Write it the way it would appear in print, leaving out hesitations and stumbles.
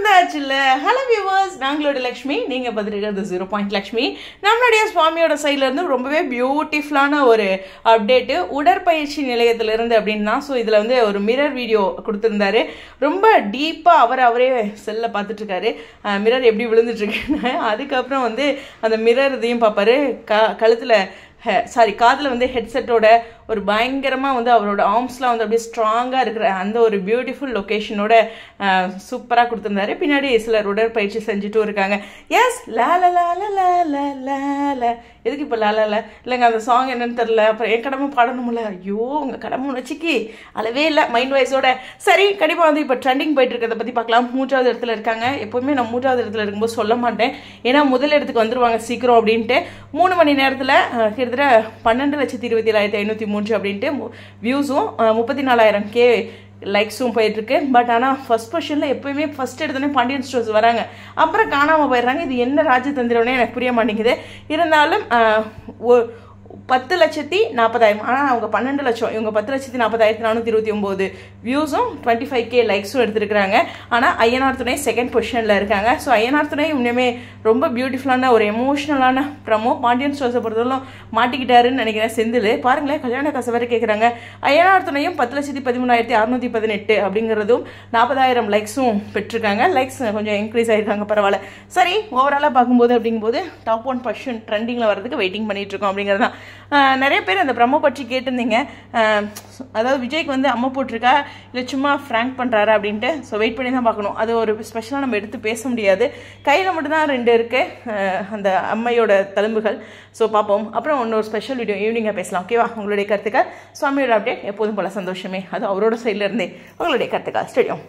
வந்தாச்சுல்ல. Hello viewers, நாங்களோட Lakshmi, நீங்கள் பார்த்துருக்கிறது 0 லக்ஷ்மி. நம்மளுடைய சுவாமியோட சைட்லேருந்து ரொம்பவே பியூட்டிஃபுல்லான ஒரு அப்டேட்டு உடற்பயிற்சி நிலையத்திலிருந்து அப்படின்னா. ஸோ இதில் வந்து ஒரு மிரர் வீடியோ கொடுத்துருந்தாரு. ரொம்ப டீப்பாக அவரே செல்லில் பார்த்துட்ருக்காரு மிரர் எப்படி விழுந்துட்டுருக்குன்னு. அதுக்கப்புறம் வந்து அந்த மிரர் இதையும் பார்ப்பாரு. கழுத்தில் காதில் வந்து ஹெட்செட்டோட ஒரு பயங்கரமாக வந்து அவரோட ஆர்ம்ஸ்லாம் வந்து அப்படியே ஸ்ட்ராங்காக இருக்கிற அந்த ஒரு பியூட்டிஃபுல் லொக்கேஷனோட சூப்பராக கொடுத்துருந்தாரு. பின்னாடி சிலர் உடற்பயிற்சி செஞ்சுட்டும் இருக்காங்க. எஸ் லால லால லால லால. எதுக்கு இப்போ லால இல்லைங்க, அந்த சாங் என்னன்னு தெரில. அப்புறம் என் கடமை பாடணும்ல. ஐயோ உங்கள் கடமை உணர்ச்சிக்கு அளவே இல்லை மைண்ட் வைஸோட. சரி, கண்டிப்பாக வந்து இப்போ ட்ரெண்டிங் போயிட்டு இருக்கிறத பற்றி பார்க்கலாம். 3வது இடத்துல இருக்காங்க. எப்போவுமே நான் 3வது இடத்துல இருக்கும்போது சொல்ல மாட்டேன், ஏன்னா முதல் இடத்துக்கு வந்துருவாங்க சீக்கிரம் அப்படின்ட்டு. 3 மணி நேரத்தில் கிட்டத்தட்ட 12,27,503 அப்படின்ட்டு வியூஸும் 34,000K லைக்ஸும் போயிட்டுருக்கு. பட் ஆனால் ஃபர்ஸ்ட் பொசிஷனில் எப்போயுமே ஃபர்ஸ்ட் எடுத்தோடனே பாண்டியன் ஸ்டோர்ஸ் வராங்க, அப்புறம் காணாமல் போயிடுறாங்க. இது என்ன ராஜதந்திரம்னே எனக்கு புரிய மாட்டேங்குது. இருந்தாலும் 10,40,000, ஆனால் அவங்க 12 லட்சம், இவங்க 10,40,429 வியூஸும் 25K லைக்ஸும் எடுத்துருக்குறாங்க. ஆனால் ஐயனார் துணை செகண்ட் பொசிஷனில் இருக்காங்க. ஸோ ஐயனார் துணை இன்னுமே ரொம்ப பியூட்டிஃபுல்லான ஒரு எமோஷ்னலான ப்ரமோ. பாண்டியன் ஸ்டோர்ஸை பொறுத்தவரைக்கும் மாட்டிக்கிட்டாருன்னு நினைக்கிறேன் செந்தில். பாருங்களேன், கல்யாண காசை வேறு கேட்குறாங்க. ஐயனார் துணையும் 10,13,618 அப்படிங்கிறதும் 40,000 லைக்ஸும் பெற்றிருக்காங்க. லைக்ஸ் கொஞ்சம் இன்க்ரீஸ் ஆகிருக்காங்க, பரவாயில்ல. சரி, ஓவராலாக பார்க்கும்போது அப்படிங்கும்போது டாப் 1 பொசிஷன் ட்ரெண்டிங்கில் வரதுக்கு வெயிட்டிங் பண்ணிட்டு இருக்கோம் அப்படிங்கிறது தான். நிறைய பேர் அந்த ப்ரமோ பற்றி கேட்டிருந்தீங்க. அதாவது விஜய்க்கு வந்து அம்மா போட்டிருக்கா இல்லை சும்மா ஃப்ராங்க் பண்ணுறாரா அப்படின்ட்டு. ஸோ வெயிட் பண்ணி தான் பார்க்கணும். அது ஒரு ஸ்பெஷலாக நம்ம எடுத்து பேச முடியாது. கையில் மட்டும்தான் 2 இருக்குது அந்த அம்மையோட தழும்புகள். ஸோ பார்ப்போம். அப்புறம் இன்னொரு ஸ்பெஷல் வீடியோ ஈவினிங்காக பேசலாம். ஓகேவா? உங்களுடைய கருத்துக்கள். சுவாமியோட அப்டேட் எப்போதும் போல சந்தோஷமே, அது அவரோட சைடில் இருந்தே உங்களுடைய கருத்துக்கள் ஸ்டேடியம்.